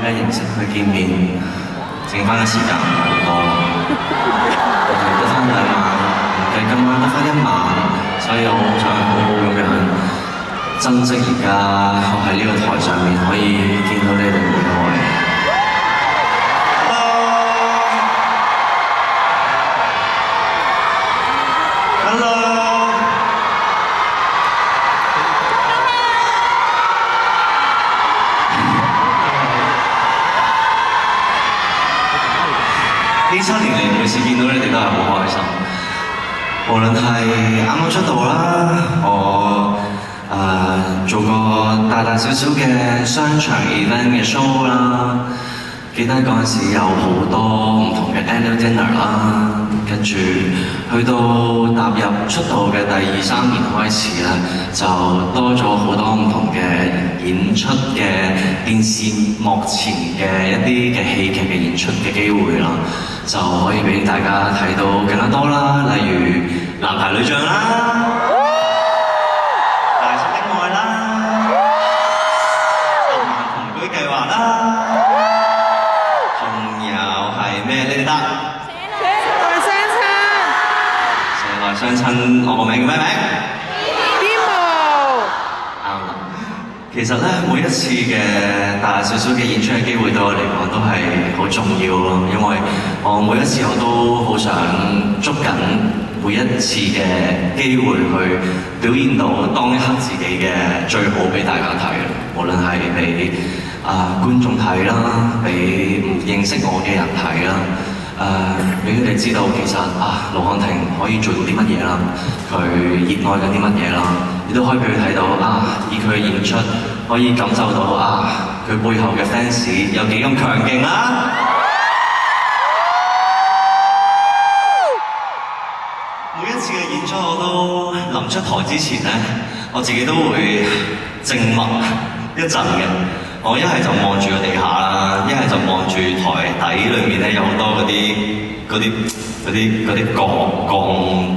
嘅形式去見面，剩翻嘅時間唔係好多，我哋得翻2晚，計今晚得翻1晚，所以我好想好好咁樣珍惜而家我喺呢個台上面可以見到你哋每一位。呢7年嚟每次見到你哋都係好開心，無論係啱啱出道啦，我做過大大小小嘅商場 event 嘅 show 啦，記得嗰陣時有好多唔同嘅 annual dinner 啦，跟住去到踏入出道嘅第2、3年開始啦，就多咗好多唔同嘅演出嘅電視幕前嘅一啲嘅戲劇嘅演出嘅機會啦，就可以俾大家睇到更加多啦，例如男排女將啦、大叔的愛啦、10萬同居計劃啦，仲有係咩呢？得社內相親，我個名叫咩名？邊個？啱啦。其實咧，每一次嘅大大小小嘅演出嘅機會對我嚟講都係好重要咯，因為我每一次我都好想捉緊每一次嘅機會去表現到當一刻自己嘅最好俾大家睇，無論係俾觀眾睇啦，俾唔認識我嘅人睇啦。俾佢哋知道其實盧瀚霆可以做到啲乜嘢啦，佢熱愛緊啲乜嘢啦，亦都可以俾佢睇到以佢嘅演出可以感受到佢背後嘅 fans 有幾咁強勁啦。每一次嘅演出我都臨出台之前咧，我自己都會靜默一陣嘅。我一係就望住個地下啦，一係就望住台底裏面咧有好多嗰啲鋼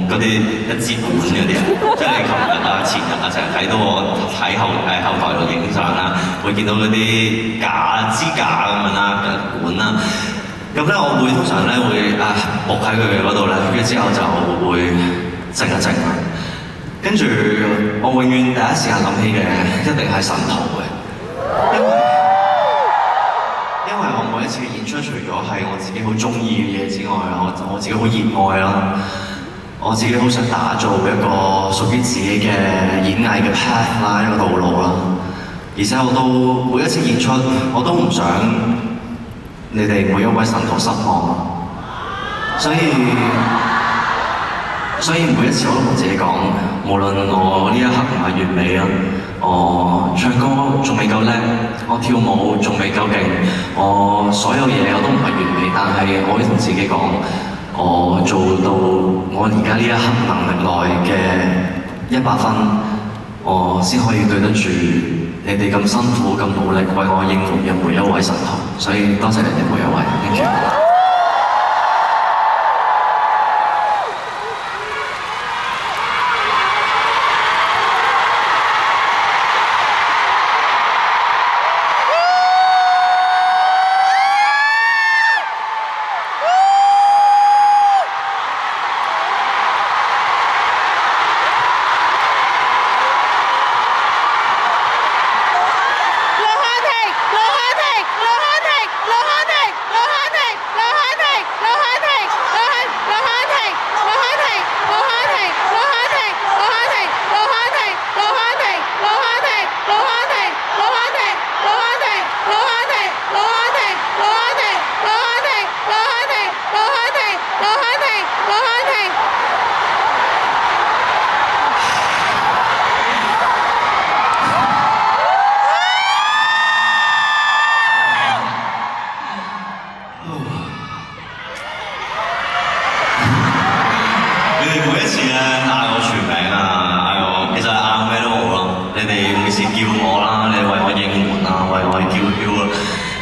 嗰啲一支管嗰啲啊，即係你琴日前日成日睇到我喺後台度影相啦，會見到嗰啲支架咁樣啦嘅管啦，咁咧我會通常咧會伏喺佢哋嗰度咧，跟住之後就會靜一靜啦，跟住我永遠第一時間諗起嘅一定係神徒嘅。因為我每一次嘅演出，除咗係我自己好中意嘅嘢之外，我自己好熱愛啦，我自己好想打造一個屬於自己嘅演藝嘅 path 啦，一個道路啦。而且我都每一次演出，我都唔想你哋每一位神徒失望，所以每一次我都同自己講，無論我呢一刻唔係完美啊，我唱歌仲未夠叻，我跳舞仲未夠勁，我所有嘢我都唔係完美，但係我會同自己講，我做到我而家呢一刻能力內嘅100分，我先可以對得住你哋咁辛苦咁努力為我應付嘅每一位神徒，所以多謝你哋每一位 ，thank you。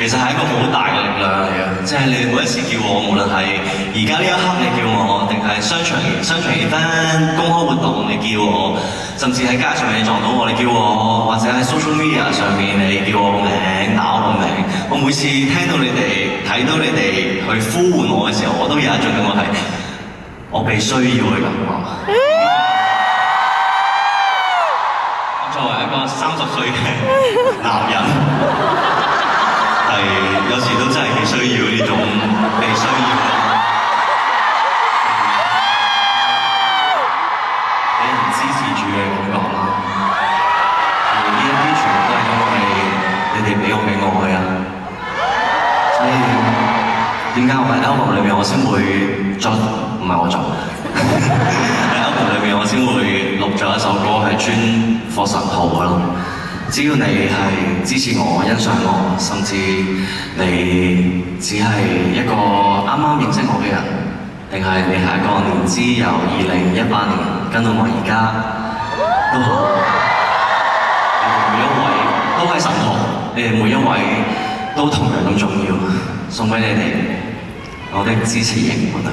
其實係一個好大嘅力量嚟嘅，即係你每一次叫我，無論係而家呢一刻你叫我，定係商場 event 公開活動你叫我，甚至喺街上面你撞到我你叫我，或者喺 social media 上面你叫我個名打我個名，我每次聽到你哋睇到你哋去呼喚我嘅時候，我都有一種感覺係我被需要嘅感覺。作為一個30歲嘅男人，係有時都真係幾需要呢種被需要咯，俾人支持住嘅感覺啦。而呢一啲全部都係因為你哋俾我嘅愛啊！所以點解我喺 album 裏面我先會作，唔係我作。喺 album 裏面我先會錄咗一首歌係專課神號嘅咯。只要你係支持我、欣賞我，甚至你只係一個啱啱認識我嘅人，定係你係一個年資由2018年跟到我而家都好，你哋每一位都係神號，你哋每一位都同樣咁重要，送俾你哋我的支持型樂隊。